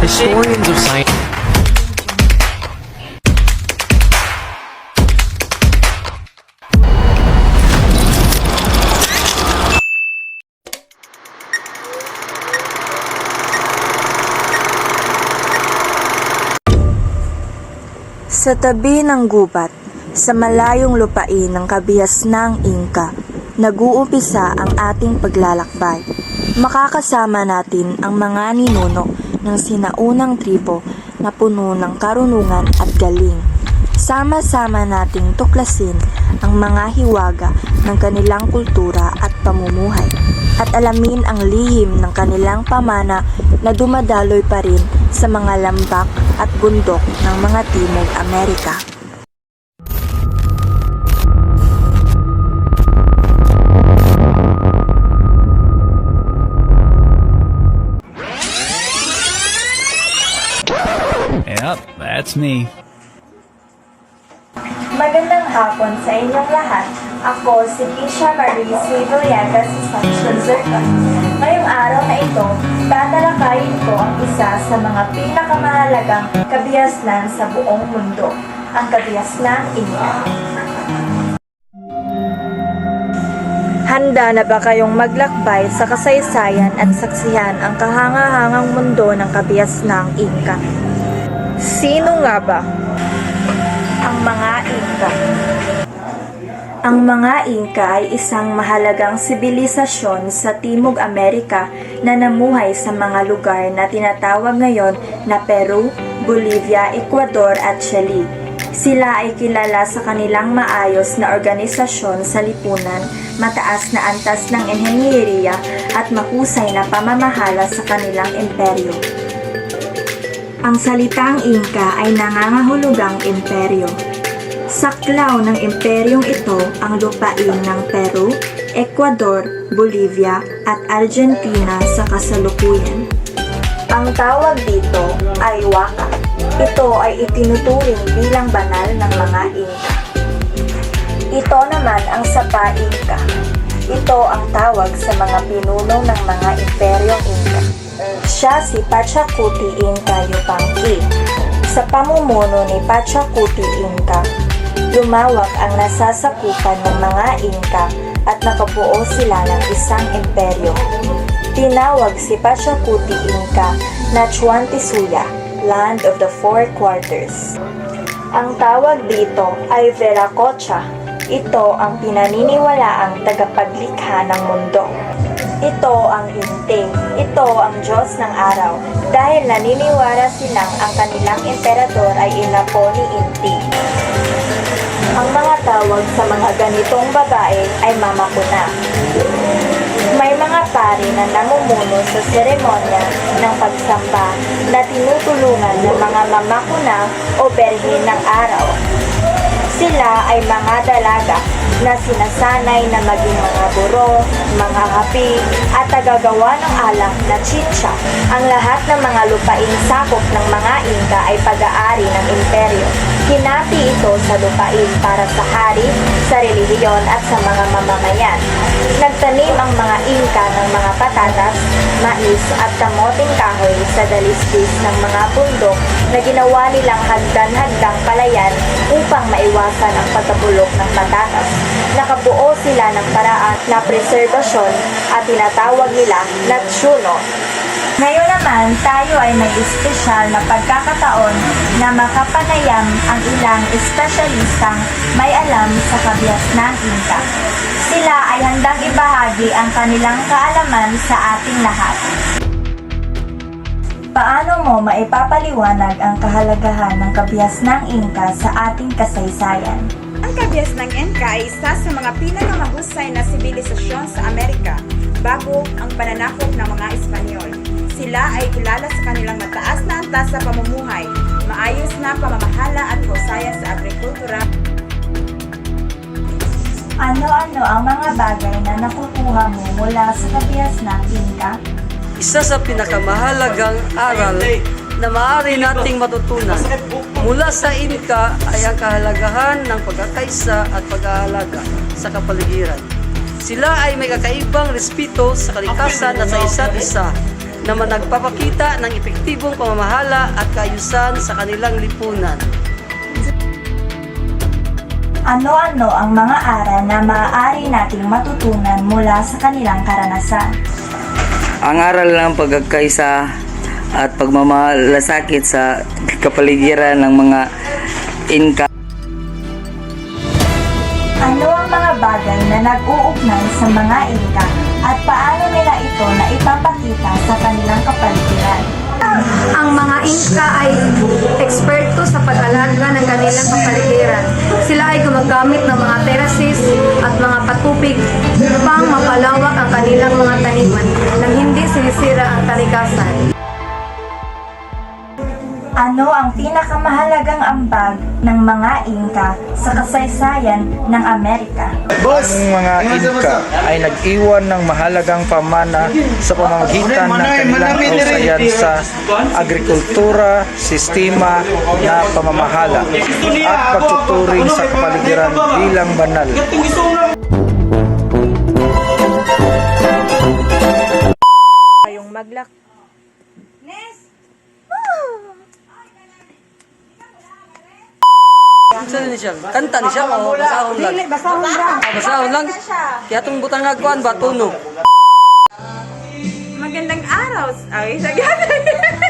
Historians of science. Sa tabi ng gubat, sa malayong lupain ng kabiasnang Inca, nag-uumpisa ang ating paglalakbay. Makakasama natin ang mga ninuno ng sinaunang tribo na puno ng karunungan at galing. Sama-sama nating tuklasin ang mga hiwaga ng kanilang kultura at pamumuhay at alamin ang lihim ng kanilang pamana na dumadaloy pa rin sa mga lambak at bundok ng mga Timog Amerika. Yep, that's me. Magandang hapon sa inyong lahat. Ako si Tisha Marie Villegas sa Zerka. Ngayong araw na ito, tatalakayin ko ang isa sa mga pinakamahalagang kabiasnan sa buong mundo, ang kabiasnang Inca. Handa na ba kayong maglakbay sa kasaysayan at saksihan ang kahanga-hangang mundo ng kabiasnang Inca? Sino nga ba ang mga Inca? Ang mga Inca ay isang mahalagang sibilisasyon sa Timog Amerika na namuhay sa mga lugar na tinatawag ngayon na Peru, Bolivia, Ecuador at Chile. Sila ay kilala sa kanilang maayos na organisasyon sa lipunan, mataas na antas ng enhinyeriya at mahusay na pamamahala sa kanilang imperyo. Ang salitang Inca ay nangangahulugang imperyo. Saklaw ng imperyong ito ang lupain ng Peru, Ecuador, Bolivia at Argentina sa kasalukuyan. Ang tawag dito ay Waka. Ito ay itinuturing bilang banal ng mga Inca. Ito naman ang Sapa Inca. Ito ang tawag sa mga pinuno ng mga imperyong Inca. Siya si Pachacuti Inca Yupanqui. Sa pamumuno ni Pachacuti Inca, lumawak ang nasasakupan ng mga Inca at nakabuo sila ng isang imperyo. Tinawag si Pachacuti Inca na Chuantisuya, Land of the Four Quarters. Ang tawag dito ay Viracocha. Ito ang pinaniniwalaang tagapaglikha ng mundo. Ito ang Inti. Ito ang Diyos ng araw dahil naniniwala silang ang kanilang emperador ay inapo ni Inti. Ang mga tawag sa mga ganitong babae ay mamakuna. May mga pari na namumuno sa seremonya ng pagsamba na tinutulungan ng mga mamakuna o berhen ng araw. Sila ay mga dalaga na sinasanay na maging mga buro, mga hapi, at tagagawa ng alak na chicha. Ang lahat ng mga lupaing sakop ng mga Inca ay pag-aari ng imperyo. Hinati ito sa lupain para sa hari, sa relihiyon at sa mga mamamayan. Nagtanim ang mga Inca ng mga patatas, mais at kamoteng kahoy sa dalisdis ng mga bundok na ginawa nilang hagdan-hagdang palayan upang maiwasan ang pagkabulok ng patatas. Nakabuo sila ng paraan na preserbasyon at tinatawag nila na tsuno. Ngayon naman, tayo ay may espesyal na pagkakataon na makapanayam ang ilang espesyalistang may alam sa kabiasnang Inca. Sila ay handang ibahagi ang kanilang kaalaman sa ating lahat. Paano mo maipapaliwanag ang kahalagahan ng kabiasnang Inca sa ating kasaysayan? Ang kabiasnang Inca ay isa sa mga pinakamahusay na sibilisasyon sa Amerika bago ang pananakop ng mga Espanyol. Sila ay kilala sa kanilang mataas na antas sa pamumuhay, maayos na pamamahala at husaya sa agrikultura. Ano-ano ang mga bagay na nakukuha mo mula sa kabiasnang Inca? Isa sa pinakamahalagang aral na maaari nating matutunan Mula sa Inka ay ang kahalagahan ng pagkakaisa at pag-aalaga sa kapaligiran. Sila ay may kakaibang respeto sa kalikasan at sa isa't isa na nagpapakita ng epektibong pamamahala at kaayusan sa kanilang lipunan. Ano-ano ang mga aral na maaari nating matutunan mula sa kanilang karanasan? Ang aral ng pagkakaisa at pagmamalasakit sa kapaligiran ng mga Inka. Ano ang mga bagay na nag-uugnay sa mga Inka at paano nila ito na ipapakita sa kanilang kapaligiran? Ang mga Inka ay eksperto sa pag-alaga ng kanilang kapaligiran. Sila ay gumagamit ng mga terraces at mga patubig upang mapalawak ang kanilang mga taniman nang hindi sinisira ang kalikasan. Ano ang pinakamahalagang ambag ng mga Inka sa kasaysayan ng Amerika? Ang mga Inka ay nag-iwan ng mahalagang pamana sa pamamagitan ng kanilang kausayan sa agrikultura, sistema na pamamahala at pagtuturing sa kapaligiran bilang banal. Kayong maglak. Saan ni siya? Kanta ni siya o basahon lang? Dili, basahon lang. Basahon lang? Kaya itong butang nagkuhan ba? Tunog. Magandang araw. Ay, sagana.